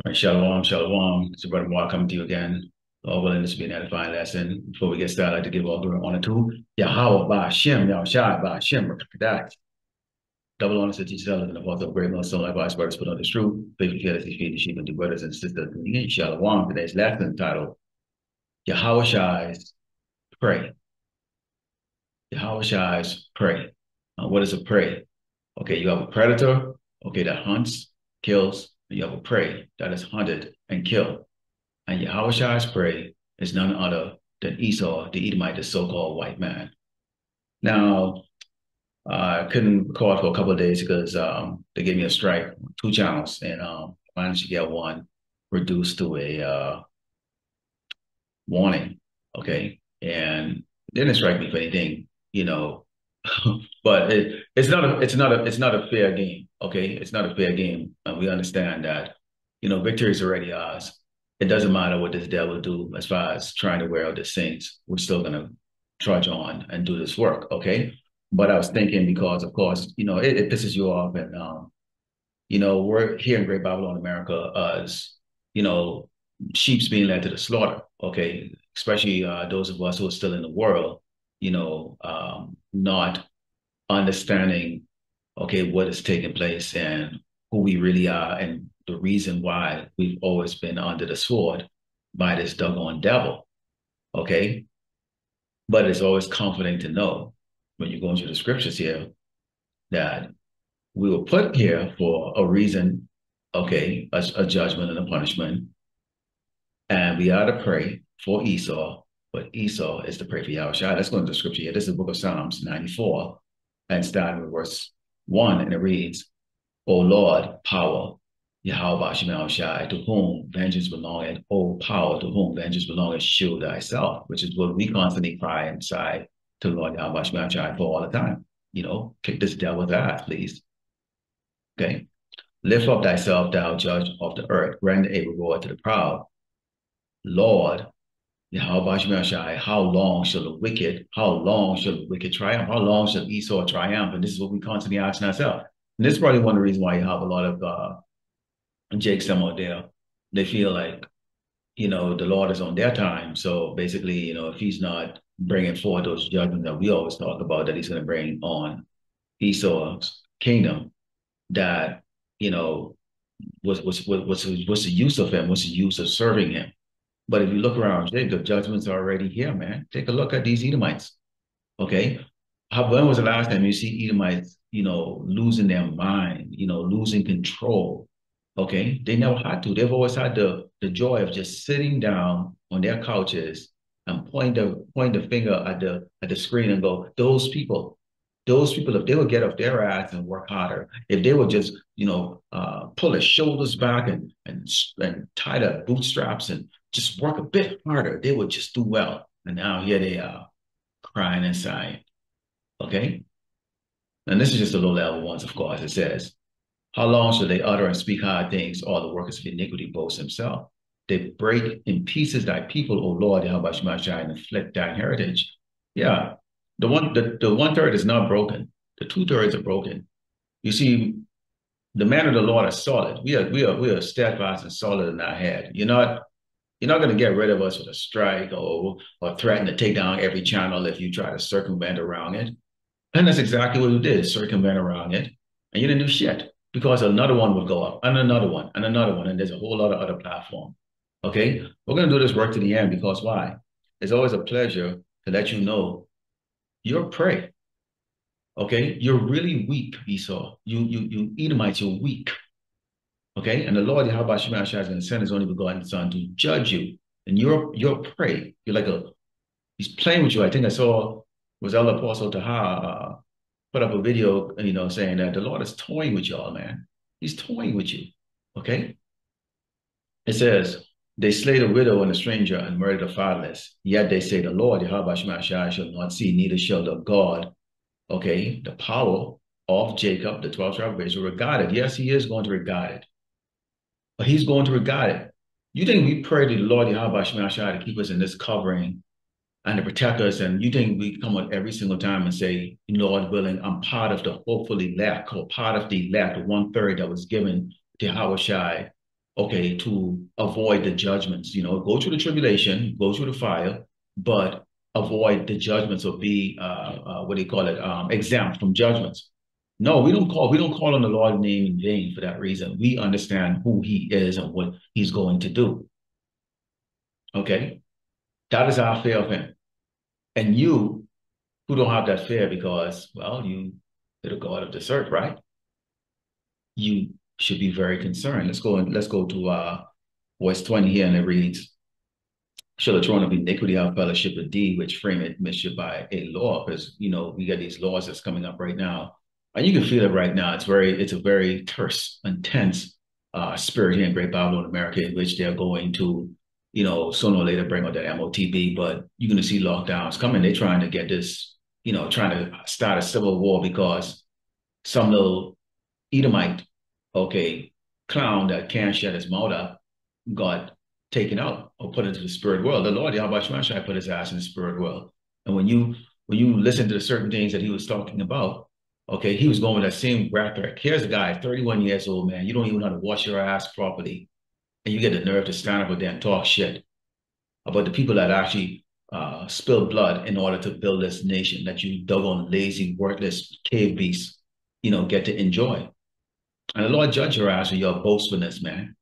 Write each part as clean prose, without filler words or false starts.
All right, shalom, shalom. It's your brother Mark coming to you again. All willing this to be an edifying lesson. Before we get started, I'd like to give all glory and honor to Yahweh by Hashem, Yahawashi by Hashem, Rakadat. Double honor to teach others and the author of great millstone, likewise, brothers put on this truth. Faithful care to feed the sheep and do brothers and sisters. Shalom. Today's lesson entitled Yahawashi's Pray. Yahawashi's Pray. What is a prey? Okay, you have a predator, okay, that hunts, kills, and you have a prey that is hunted and killed. And Yahawashi's prey is none other than Esau, the Edomite, the so-called white man. Now, I couldn't record for a couple of days because they gave me a strike on two channels, and managed to get one reduced to a warning. Okay, and they didn't strike me for anything, but it's not a fair game. Okay, it's not a fair game, and we understand that victory is already ours. It doesn't matter what this devil do as far as trying to wear out the saints. We're still gonna trudge on and do this work. Okay, but I was thinking because of course it pisses you off, and we're here in Great Babylon, America, as sheep's being led to the slaughter. Okay, especially those of us who are still in the world, not understanding, okay, what is taking place and who we really are and the reason why we've always been under the sword by this doggone devil. Okay. But it's always comforting to know when you're going through the scriptures here that we were put here for a reason, okay, a judgment and a punishment. And we are to pray for Esau, but Esau is to pray for Yahawashi. Let's go into the scripture here. This is the book of Psalms 94, and starting with verse 1, and it reads, O Lord, power, Yahweh Yahawashi, to whom vengeance belongeth, O power, to whom vengeance belongeth, shield thyself, which is what we constantly cry inside to the Lord Yahweh Yahawashi for all the time. Kick this devil's ass, please. Okay. Lift up thyself, thou judge of the earth, render a reward to the proud. Lord, Yahawashi, how long shall the wicked triumph? How long shall Esau triumph? And this is what we constantly asking ourselves. And this is probably one of the reasons why you have a lot of Jakes them out there. They feel like, the Lord is on their time. So basically, if he's not bringing forth those judgments that we always talk about, that he's going to bring on Esau's kingdom, that, what's the use of him? What's the use of serving him? But if you look around, the judgments are already here, man. Take a look at these Edomites. Okay. When was the last time you see Edomites, losing their mind, losing control? Okay. They never had to. They've always had the joy of just sitting down on their couches and point the finger at the screen and go, those people, if they would get off their ass and work harder, if they would just, pull their shoulders back and tie their bootstraps and just work a bit harder, they would just do well. And now here they are crying and sighing. Okay. And this is just the low level ones, of course. It says, how long shall they utter and speak hard things, all the workers of iniquity boast himself? They break in pieces thy people, O Lord, Yahawashi, and inflict thy heritage. Yeah. The one third is not broken. The 2/3 are broken. You see, the man of the Lord is solid. We are steadfast and solid in our head. You're not going to get rid of us with a strike or threaten to take down every channel if you try to circumvent around it. And that's exactly what you did, circumvent around it. And you didn't do shit because another one would go up and another one and another one. And there's a whole lot of other platform. Okay. We're going to do this work to the end because why? It's always a pleasure to let you know you're prey. Okay. You're really weak, Esau. You Edomites, you're weak. Okay. And the Lord Yahweh is going to send his only begotten son to judge you. And you're prey. You're like he's playing with you. I think I saw was Elder Apostle Taha put up a video, saying that the Lord is toying with y'all, man. He's toying with you. Okay. It says, they slay the widow and the stranger and murder the fatherless. Yet they say the Lord Yahweh shall not see, neither shall the God, okay, the power of Jacob, the 12 tribe of Israel, regard it. Yes, he is going to regard it. But he's going to regard it. You think we pray to the Lord Yahweh to keep us in this covering and to protect us, and you think we come up every single time and say, Lord willing, I'm part of the hopefully elect, or part of the elect, the 1/3 that was given to Yahawashi, okay, to avoid the judgments. Go through the tribulation, go through the fire, but avoid the judgments or be what do you call it? Exempt from judgments. No, we don't call on the Lord's name in vain for that reason. We understand who He is and what He's going to do. Okay, that is our fear of Him. And you who don't have that fear because, well, you are the God of this earth, right? You should be very concerned. Let's go to verse 20 here, and it reads, shall the throne of iniquity have fellowship with thee, which frame it mischief by a law? Because we got these laws that's coming up right now, and you can feel it right now. It's a very terse, intense spirit here in Great Babylon, America, in which they're going to, sooner or later bring out that MOTB. But you're going to see lockdowns coming. They're trying to get this, trying to start a civil war because some little Edomite, okay, clown that can't shut his mouth up got taken out or put into the spirit world. The Lord Yahawashi put his ass in the spirit world. And when you listen to the certain things that he was talking about, okay, he was going with that same rhetoric. Here's a guy, 31 years old, man. You don't even know how to wash your ass properly. And you get the nerve to stand up there and talk shit about the people that actually spilled blood in order to build this nation that you doggone lazy, worthless cave beasts, get to enjoy. And the Lord judge your ass for your boastfulness, man.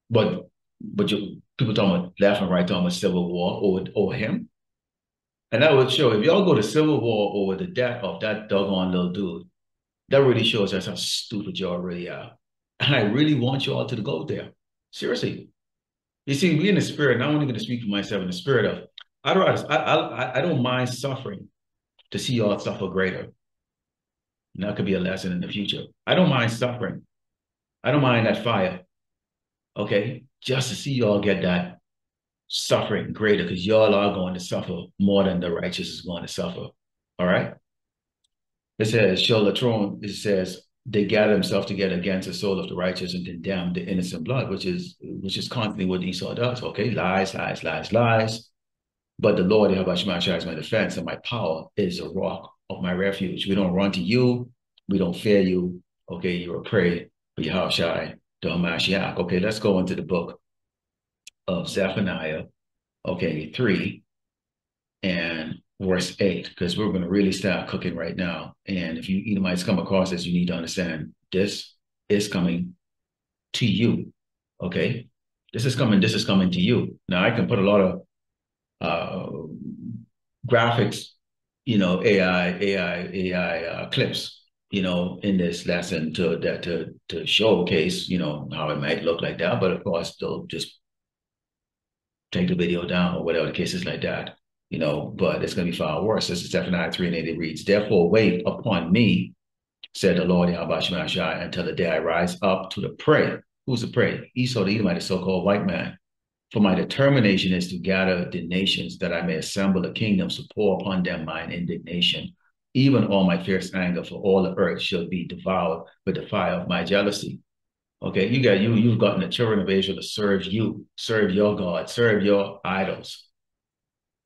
But people talking about left and right talking about civil war over him. And that would show if y'all go to civil war over the death of that doggone little dude, that really shows us how stupid y'all really are. And I really want y'all to go there. Seriously. You see, we in the spirit, and I'm only going to speak for myself in the spirit of I don't mind suffering to see y'all suffer greater. And that could be a lesson in the future. I don't mind suffering. I don't mind that fire. Okay, just to see y'all get that suffering greater, because y'all are going to suffer more than the righteous is going to suffer. All right. It says, show the throne. It says they gather themselves together against the soul of the righteous and condemn the innocent blood, which is constantly what Esau does. Okay, lies, lies, lies, lies. But the Lord Yahawashi is my defense, and my power is a rock of my refuge. We don't run to you. We don't fear you. Okay, you're a prey for Yahawashi, the Hamashiach. Okay, let's go into the book of Zephaniah, okay, 3 and verse 8, because we're going to really start cooking right now. And if you Edomites come across this, you need to understand this is coming to you. Okay, this is coming to you. Now I can put a lot of graphics, AI clips, in this lesson to showcase, how it might look like that. But of course, they'll just take the video down or whatever the case is like that, but it's going to be far worse. This is Zephaniah 3 and 8. It reads, therefore wait upon me, said the Lord Yahawashi, until the day I rise up to the prey. Who's the prey? Esau the Edomite, the so-called white man. For my determination is to gather the nations that I may assemble a kingdom to pour upon them mine indignation. Even all my fierce anger for all the earth shall be devoured with the fire of my jealousy. Okay, you've gotten the children of Israel to serve you, serve your God, serve your idols,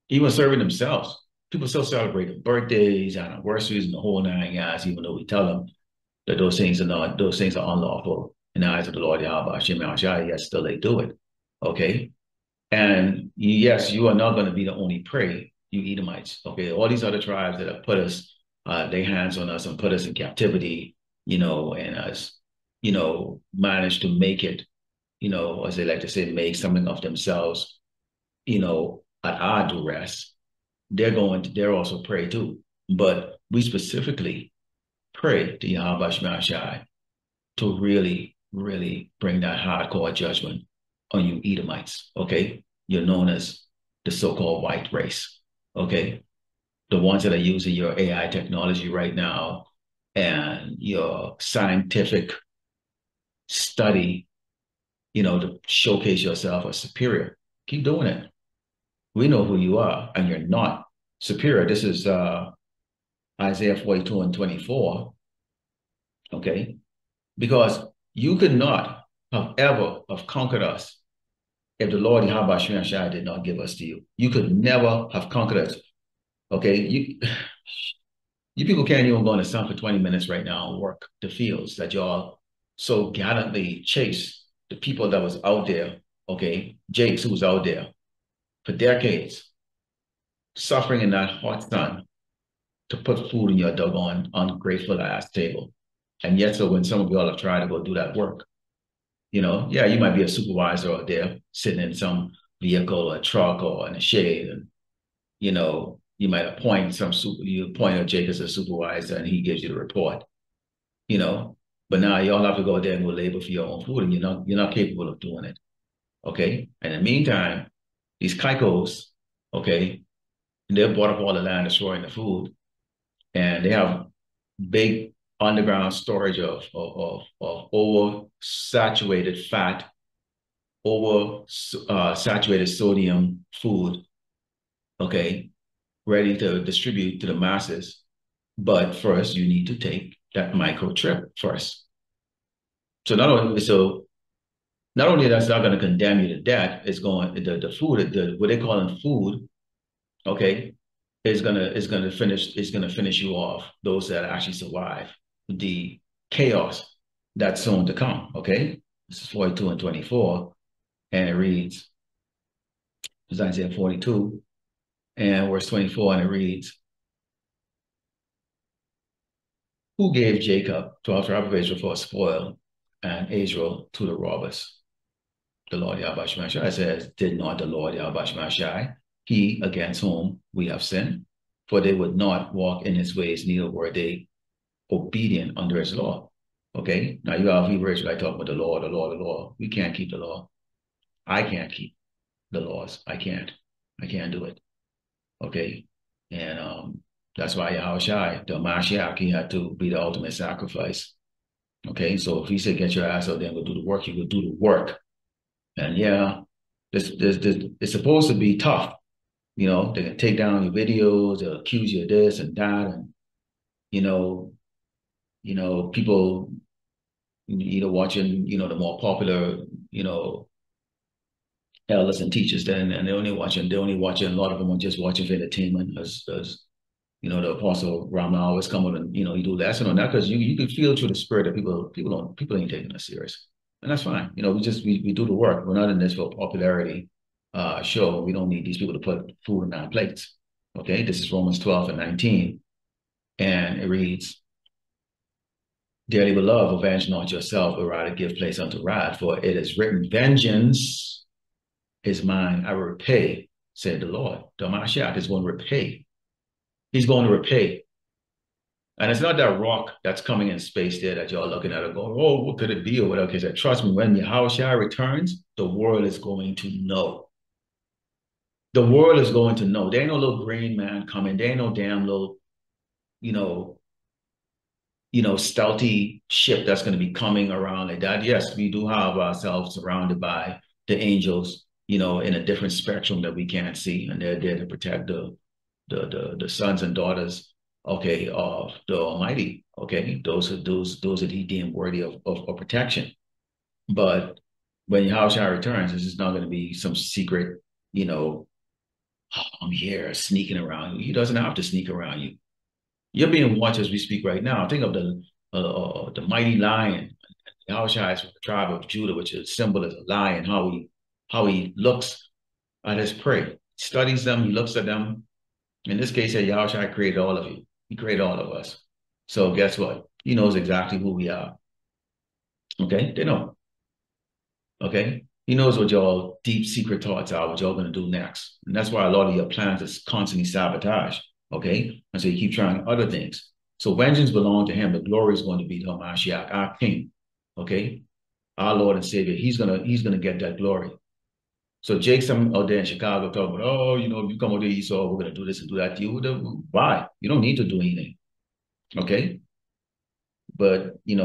even serving themselves. People still celebrate birthdays, anniversaries, and the whole nine yards, even though we tell them that those things are unlawful in the eyes of the Lord Yahawashi, yet still they do it. Okay. And yes, you are not going to be the only prey, you Edomites. Okay, all these other tribes that have put us, lay hands on us and put us in captivity, and us, managed to make it, as they like to say, make something of themselves, at our duress. They're also prey too. But we specifically pray to Yahawashi to really, really bring that hardcore judgment on you Edomites, okay? You're known as the so-called white race, okay? The ones that are using your AI technology right now and your scientific study, to showcase yourself as superior. Keep doing it. We know who you are, and you're not superior. This is Isaiah 42 and 24, okay? Because you could not have ever have conquered us if the Lord Yahawashi did not give us to you. You could never have conquered us. Okay, you people can't even go in the sun for 20 minutes right now and work the fields that y'all so gallantly chase the people that was out there, okay, Jakes who was out there for decades, suffering in that hot sun to put food in your doggone ungrateful ass table. And yet, so when some of y'all have tried to go do that work, yeah, you might be a supervisor out there sitting in some vehicle or truck or in a shade, and you might appoint you appoint a Jake as a supervisor, and he gives you the report, you know. But now y'all have to go there and go labor for your own food, and you're not capable of doing it. Okay. And in the meantime, these Caicos, okay, they've bought up all the land, destroying the food, and they have big underground storage of oversaturated fat, over saturated sodium food, okay, ready to distribute to the masses. But first, you need to take that microchip first. So not only that's not going to condemn you to death, it's going the food, what they call in food, okay, is gonna finish you off. Those that actually survive the chaos that's soon to come. Okay, this is 42 and 24, and it reads, it's Isaiah 42 and verse 24, and it reads, "Who gave Jacob 12 tribes of Israel for a spoil, and Israel to the robbers?" The Lord Yahawashi says, "Did not the Lord Yahawashi, he against whom we have sinned? For they would not walk in his ways, neither were they obedient under his law." Okay, now you have Hebrew Israelite talking about the law, the law, the law. We can't keep the law. I can't keep the laws. I can't. I can't do it. Okay, and that's why Yahawashi, the Mashiach, he had to be the ultimate sacrifice. Okay, so if he said, "Get your ass out there and go do the work," you go do the work. And yeah, it's supposed to be tough. They can take down your videos, they'll accuse you of this and that, and you know, people, watching, the more popular, elders and teachers then, and they're only watching, a lot of them are just watching for entertainment, as the Apostle Ramah always come up and, he do lesson on that, because you can feel through the spirit that people ain't taking us serious. And that's fine. We do the work. We're not in this for popularity show. We don't need these people to put food on our plates. Okay, this is Romans 12 and 19. And it reads, "Dearly beloved, avenge not yourself, but rather give place unto wrath, for it is written, vengeance is mine, I will repay, said the Lord." The Mashiach is going to repay. He's going to repay. And it's not that rock that's coming in space there that y'all looking at and going, "Oh, what could it be?" or whatever. Because trust me, when Yahawashi returns, the world is going to know. The world is going to know. There ain't no little green man coming. There ain't no damn little, you know, stealthy ship that's going to be coming around like that. Yes, we do have ourselves surrounded by the angels, in a different spectrum that we can't see, and they're there to protect the sons and daughters, okay, of the Almighty, okay, those that He deemed worthy of protection. But when Yahushua returns, this is not going to be some secret, "I'm here sneaking around you." He doesn't have to sneak around you. You're being watched as we speak right now. Think of the mighty lion. Yahushua is from the tribe of Judah, which is symbol as a lion. How he looks at his prey, studies them, he looks at them. In this case, Yahushua created all of you. He created all of us. So guess what? He knows exactly who we are. Okay, they know. Okay, he knows what your deep secret thoughts are, what you're going to do next, and that's why a lot of your plans is constantly sabotage. Okay, and so you keep trying other things. So vengeance belongs to him. The glory is going to be to Mashiach, our King. Okay, our Lord and Savior. He's gonna get that glory. So Jake, some out there in Chicago talking about, "Oh, if you come over to Esau, we're gonna do this and do that to you." Why? You don't need to do anything. Okay, but they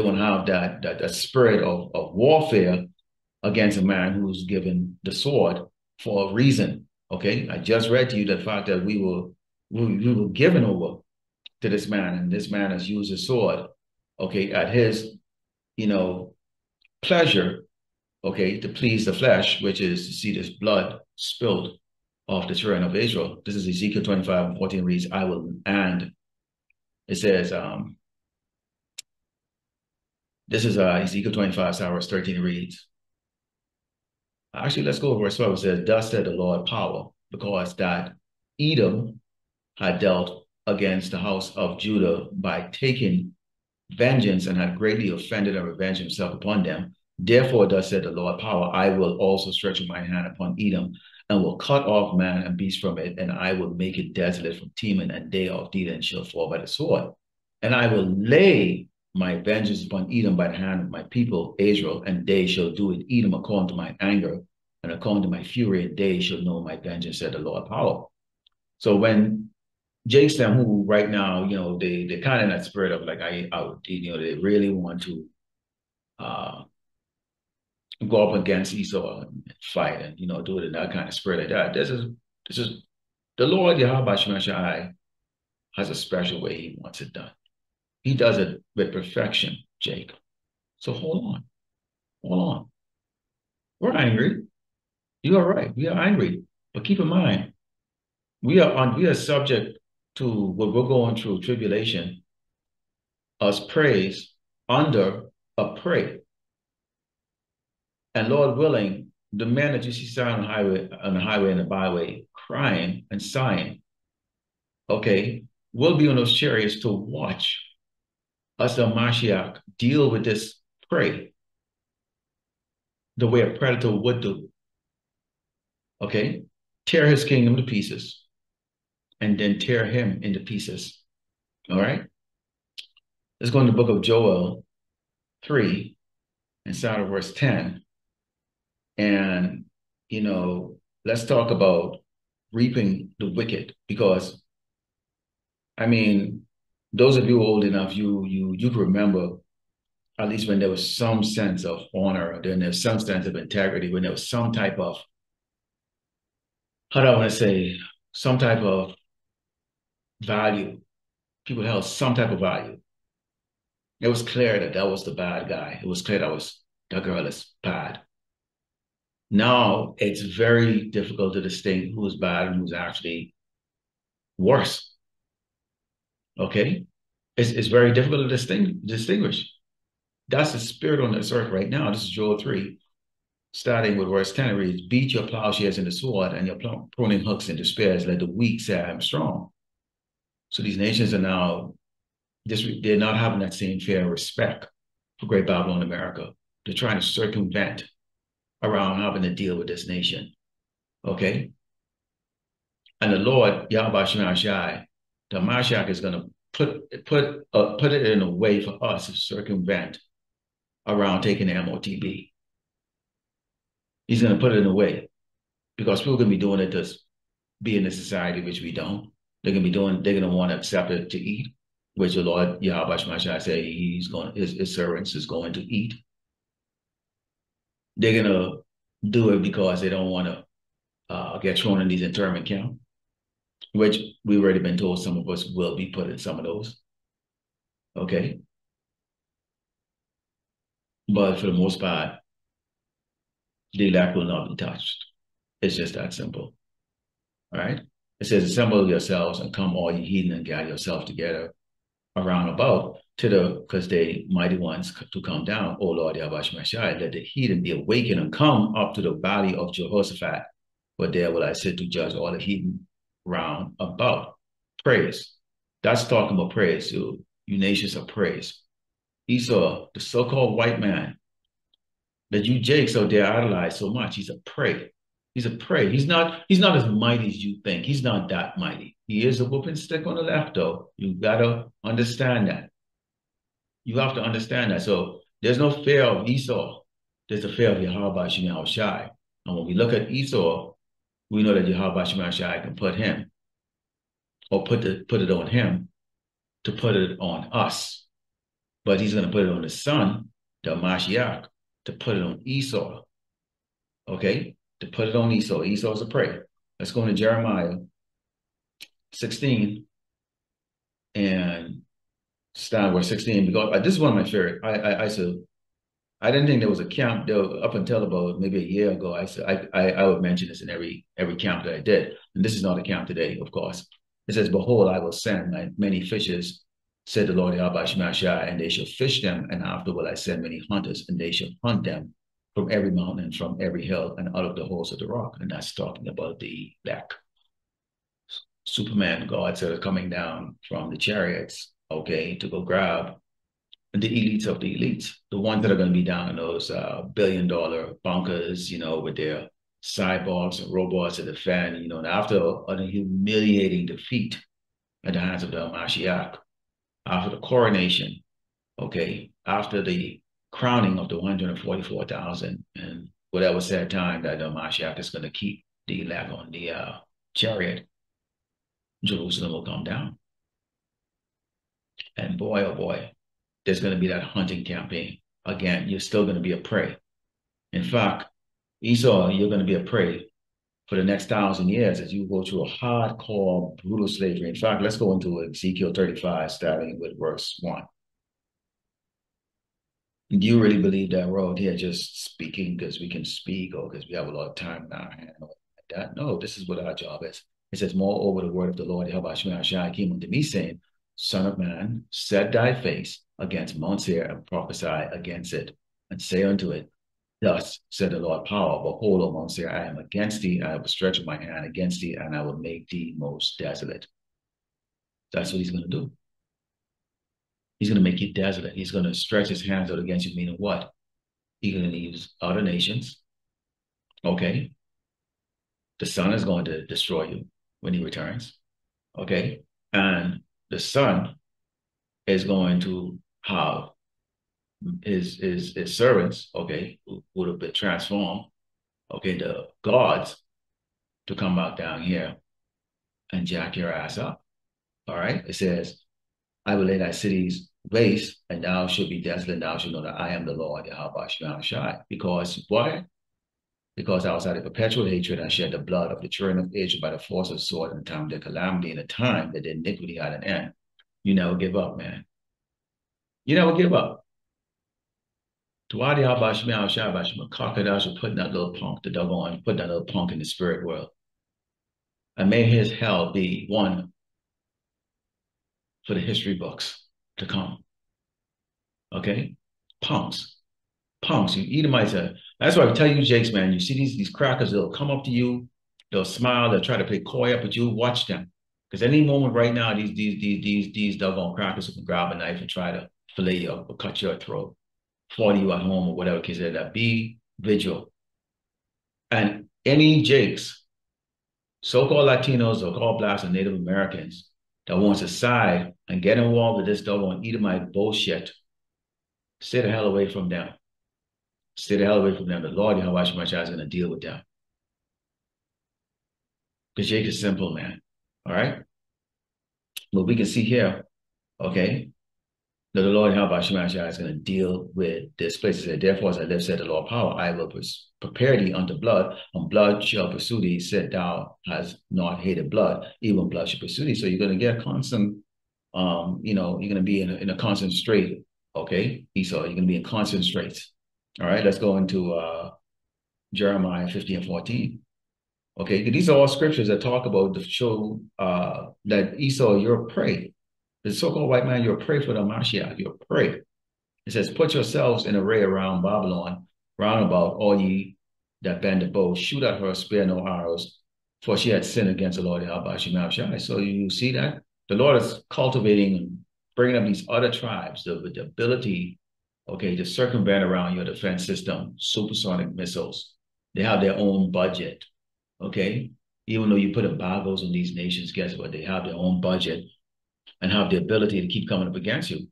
want to have that spirit of warfare against a man who's given the sword for a reason. Okay, I just read to you the fact that we were given over to this man, and this man has used his sword, okay, at his pleasure, okay, to please the flesh, which is to see this blood spilled off the children of Israel. This is Ezekiel 25 and 14 reads, "I will," and it says, This is Ezekiel 25, verse 13 reads. Actually, let's go over verse 12. It says, thus said the Lord power, because that Edom had dealt against the house of Judah by taking vengeance and had greatly offended and revenged himself upon them. Therefore, thus said the Lord power, I will also stretch my hand upon Edom and will cut off man and beast from it, and I will make it desolate from Teman, and they of Dedan shall fall by the sword. And I will lay my vengeance upon Edom by the hand of my people Israel, and they shall do it Edom according to my anger and according to my fury, and they shall know my vengeance, said the Lord power. So when Jason, who right now, they kind of in that spirit of like they really want to uh, go up against Esau and fight and do it in that kind of spirit like that. This is the Lord Yahawashi has a special way He wants it done. He does it with perfection, Jake. So hold on. We're angry. You are right. We are angry, but keep in mind we are subject to what we're going through tribulation as praise under a prey. And Lord willing, the men that you see sign on the highway and the byway, crying and sighing, okay, will be on those chariots to watch us, the Mashiach, deal with this prey the way a predator would do. Okay? Tear his kingdom to pieces and then tear him into pieces. All right? Let's go in the book of Joel 3 and start at verse 10. And, let's talk about reaping the wicked, because, I mean, those of you old enough, you can remember at least when there was some sense of honor, then there's some sense of integrity, when there was some type of, how do I want to say, some type of value. People held some type of value. It was clear that that was the bad guy. It was clear that girl is bad. Now it's very difficult to distinguish who's bad and who's actually worse. Okay? It's very difficult to distinguish. That's the spirit on this earth right now. This is Joel 3, starting with verse 10. It reads, beat your plowshares into sword and your pruning hooks into spears. Let the weak say, I am strong. So these nations are now, they're not having that same fear and respect for Great Babylon America. They're trying to circumvent around having to deal with this nation. Okay? And the Lord, Yahweh Shai, the Mashiach is going to put it in a way for us to circumvent around taking the MOTB. He's going to put it in a way because people are going to be doing it to be in the society, which we don't. They're going to want to accept it to eat, which the Lord Yahweh Shai say his servants is going to eat. They're going to do it because they don't want to get thrown in these internment camps, which we've already been told some of us will be put in some of those. Okay? But for the most part, the elect will not be touched. It's just that simple. All right? It says, assemble yourselves and come all ye heathen and gather yourselves together around about because they mighty ones to come down, O Lord Yahweh Shai, let the heathen be awakened and come up to the valley of Jehoshaphat, for there will I sit to judge all the heathen round about. Praise. That's talking about praise. You nations of praise. Esau, the so-called white man that you Jakes out there idolize so much, he's a prey. He's a prey. He's not as mighty as you think. He's not that mighty. He is a whooping stick on the left, though. You gotta understand that. You have to understand that. So there's no fear of Esau. There's the fear of Yahweh Shai. And when we look at Esau, we know that Yahweh Shai can put him or put it on him to put it on us. But he's going to put it on the son, the Mashiach, to put it on Esau. Okay? To put it on Esau. Esau's a prey. Let's go into Jeremiah 16 and start with 16, because this is one of my favorite. I didn't think there was a camp though, up until about maybe a year ago. I would mention this in every camp that I did. And this is not a camp today, of course. It says, behold, I will send many fishes said the Lord Yahawashi, and they shall fish them, and after will I send many hunters, and they shall hunt them from every mountain and from every hill and out of the holes of the rock. And that's talking about the black Superman gods that are coming down from the chariots, okay, to go grab the elites of the elites, the ones that are going to be down in those billion-dollar bunkers, with their cyborgs and robots to defend, and after a humiliating defeat at the hands of the Mashiach, after the coronation, okay, after the crowning of the 144,000 and whatever said time that the Mashiach is going to keep the elect on the chariot, Jerusalem will come down. And boy, oh boy, there's going to be that hunting campaign. Again, you're still going to be a prey. In fact, Esau, you're going to be a prey for the next 1,000 years as you go through a hardcore, brutal slavery. In fact, let's go into Ezekiel 35, starting with verse 1. Do you really believe that we're out here just speaking because we can speak or because we have a lot of time in our hand? Like that? No, this is what our job is. It says, moreover, the word of the Lord, Yahawashi came unto me, saying, Son of man, set thy face against Mount Seir and prophesy against it, and say unto it, Thus said the Lord power, behold, O Mount Seir, I am against thee, I will stretch my hand against thee, and I will make thee most desolate. That's what he's going to do. He's going to make you desolate. He's going to stretch his hands out against you, meaning what? He's going to use other nations. Okay. The sun is going to destroy you when he returns. Okay. And the sun is going to have his servants, okay, who would have been transformed, okay, the gods to come back down here and jack your ass up. All right. It says, I will lay thy cities waste, and thou shalt be desolate, and thou shalt know that I am the Lord, Yahawashi. Because why? Because outside of perpetual hatred, I shed the blood of the children of Israel by the force of the sword in the time of their calamity, in the time that their iniquity had an end. You never give up, man. You never give up. To why the Yahawashi should put that little punk, the doggone, put that little punk in the spirit world. And may his hell be one for the history books to come. Okay? Punks. Punks. You Edomites are. That's why I tell you, Jakes, man, you see these crackers, they'll come up to you, they'll smile, they'll try to play coy up at you, watch them. Because any moment right now, these doggone crackers will grab a knife and try to fillet you up or cut your throat, fall you at home or whatever case that. Be vigilant. And any Jakes, so-called Latinos or called Blacks and Native Americans that wants to side and get involved with this doggone Edomite bullshit, stay the hell away from them. Stay the hell away from them. The Lord Yahawashi is going to deal with them. Because Jake is simple, man. All right? But we can see here, okay, that the Lord Yahawashi is going to deal with this place. It said, therefore, as I live, said the Lord power, I will prepare thee unto blood, and blood shall pursue thee, said thou hast not hated blood, even blood shall pursue thee. So you're going to get constant, you're going to be in a constant strait, okay? Esau, you're going to be in constant straits. All right, let's go into Jeremiah 15 and 14. Okay, these are all scriptures that talk about to show that Esau, you're a prey. The so-called white man, you're a prey for the Mashiach, you're a prey. It says, put yourselves in array around Babylon, round about all ye that bend the bow, shoot at her, spare no arrows, for she had sinned against the Lord Yahawashi. So you see that? The Lord is cultivating and bringing up these other tribes with the ability, okay, to circumvent around your defense system, supersonic missiles. They have their own budget, okay? Even though you put embargoes on these nations, guess what? They have their own budget and have the ability to keep coming up against you.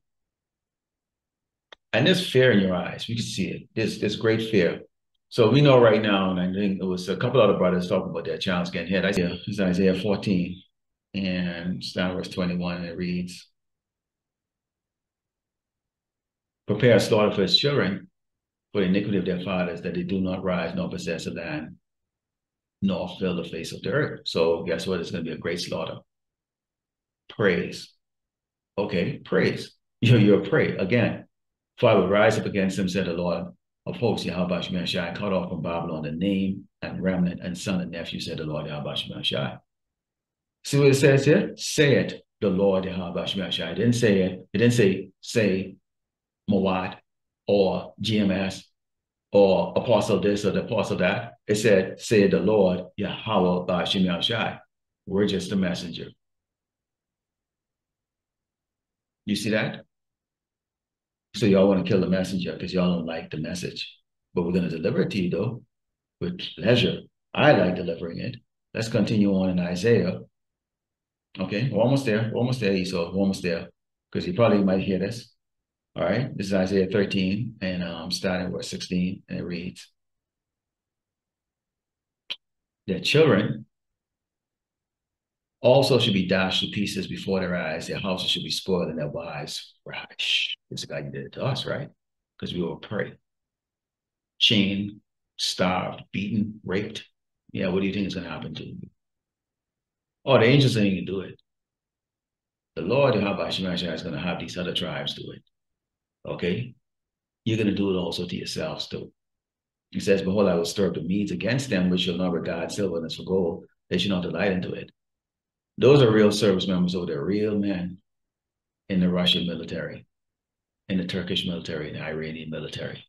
And there's fear in your eyes. We can see it. There's great fear. So we know right now, and I think it was a couple other brothers talking about their challenge getting hit. It's Isaiah 14 and start verse 21, and it reads, prepare a slaughter for his children, for the iniquity of their fathers, that they do not rise nor possess the land, nor fill the face of the earth. So guess what? It's going to be a great slaughter. Praise. Okay, praise. You're a prey. Again, for I will rise up against them, said the Lord of hosts, Yahawashi, cut off from Babylon the name and remnant and son and nephew, said the Lord Yahawashi. See what it says here? Say it. the Lord Yahawashi. It didn't say it. It didn't say Mawat or GMS or apostle this or the apostle that. It said, say the Lord Yahawashi. We're just a messenger. You see that? So y'all want to kill the messenger because y'all don't like the message. But we're going to deliver it to you, though, with pleasure. I like delivering it. Let's continue on in Isaiah. Okay, we're almost there. We're almost there, Esau. We're almost there. Because you probably might hear this. All right, this is Isaiah 13, and starting verse 16, and it reads, their children also should be dashed to pieces before their eyes. Their houses should be spoiled, and their wives. Right. This is God you did it to us, right? Because we were prey. Chained, starved, beaten, raped. Yeah, what do you think is going to happen to you? Oh, the angels ain't going to do it. The Lord, Yahawashi, is going to have these other tribes do it. Okay? You're going to do it also to yourselves, too. He says, behold, I will stir up the Medes against them, which shall not regard silver for gold. They should not delight into it. Those are real service members over there, real men in the Russian military, in the Turkish military, in the Iranian military.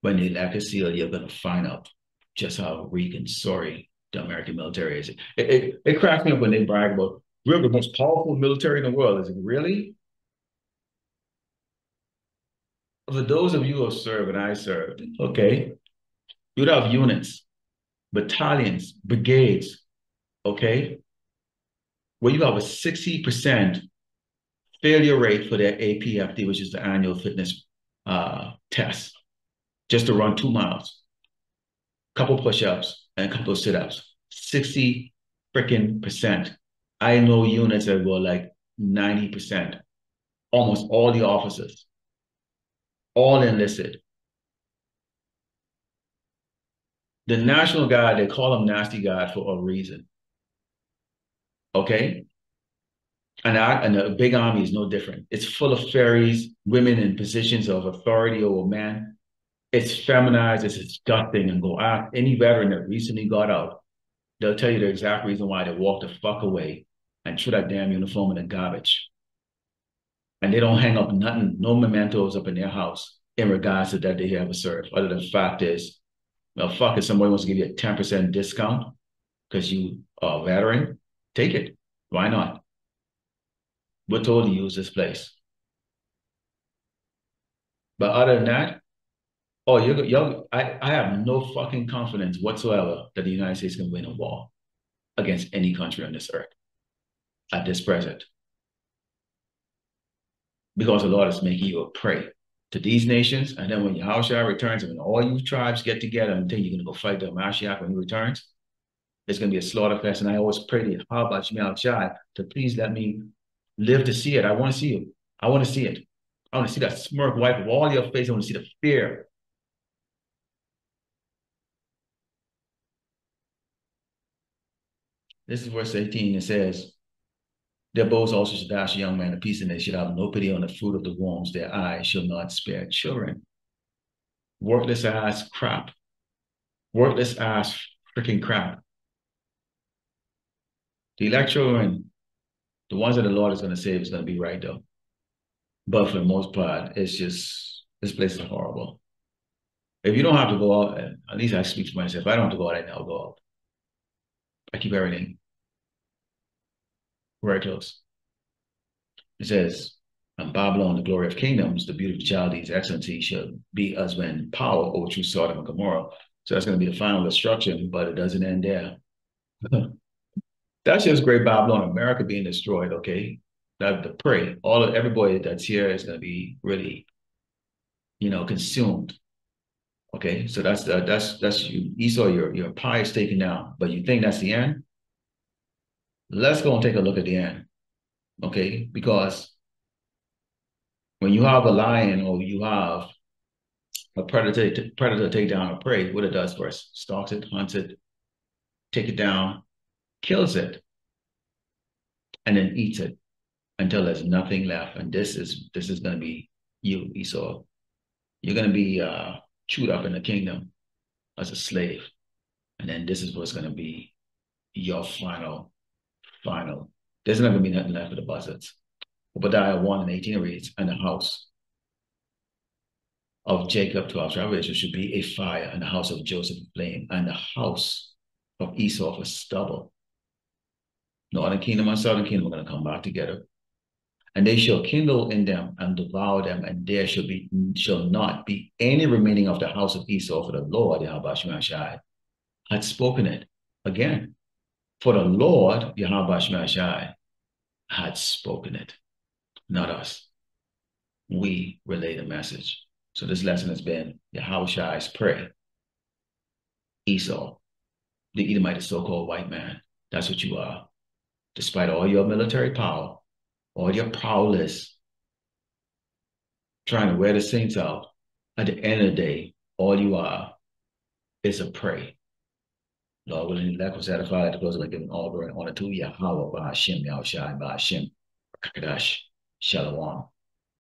When they lack a seal, you're going to find out just how weak and sorry the American military is. It cracks me up when they brag about, we're the most powerful military in the world. Is it really? For those of you who have served, and I served, okay, you'd have units, battalions, brigades, okay, where you have a 60% failure rate for their APFD, which is the annual fitness test, just to run 2 miles, couple push-ups, and a couple of sit-ups. 60 freaking percent. I know units that were like 90%. Almost all the officers, all enlisted. The National Guard, they call them Nasty Guard for a reason. Okay? And the big army is no different. It's full of fairies, women in positions of authority over men. It's feminized, it's disgusting, and go ask any veteran that recently got out. They'll tell you the exact reason why they walked the fuck away and threw that damn uniform in the garbage. And they don't hang up nothing, no mementos up in their house in regards to that they ever served. Other than the fact is, well, fuck, if somebody wants to give you a 10% discount because you are a veteran, take it. Why not? We're told to use this place. But other than that, oh, I have no fucking confidence whatsoever that the United States can win a war against any country on this earth at this present. Because the Lord is making you a prey to these nations. And then when Yahawashi returns, and when all you tribes get together and think you're going to go fight the Mashiach when he returns, it's going to be a slaughter fest. And I always pray to Yahawashi to please let me live to see it. I want to see you. I want to see it. I want to see that smirk wipe of all your face. I want to see the fear. This is verse 18. It says, their bows also should dash a young man a piece, and they should have no pity on the fruit of the wombs. Their eyes shall not spare children. Worthless ass crap. Worthless ass freaking crap. The elect children, the ones that the Lord is going to save is going to be right, though. But for the most part, it's just, this place is horrible. If you don't have to go out, at least I speak for myself. If I don't have to go out, I'll go out. I keep everything very close. It says, and Babylon, the glory of kingdoms, the beauty of the Chaldees, excellency shall be as when power overthrew Sodom and Gomorrah. So that's going to be the final destruction, but it doesn't end there. That's just great Babylon, America being destroyed, okay? That the prey, everybody that's here is going to be really, consumed. Okay, so that's you, Esau. Your pie is taken down, but you think that's the end? Let's go and take a look at the end, okay? Because when you have a lion or you have a predator take down a prey, what it does first, stalks it, hunts it, take it down, kills it, and then eats it until there's nothing left. And this is going to be you, Esau. You're going to be chewed up in the kingdom as a slave, and then this is what's going to be your final There's not going to be nothing left for the buzzards. Obadiah 1 and 18 reads, and the house of Jacob to our salvation should be a fire, and the house of Joseph a flame, and the house of Esau a stubble. Northern kingdom and southern kingdom are going to come back together. And they shall kindle in them and devour them, and there shall not be any remaining of the house of Esau, for the Lord Yahawashi had spoken it. Again, for the Lord Yahawashi had spoken it, not us. We relay the message. So this lesson has been Yahawashi's prey. Esau, the Edomite, the so-called white man. That's what you are. Despite all your military power, all your prowess, trying to wear the saints out, at the end of the day, all you are is a prey. Lord willing, that was satisfied at the close of giving all glory and honor to Yahweh, Ba'ashem, Yahushai, Ba'ashem, Kadash, Shalom.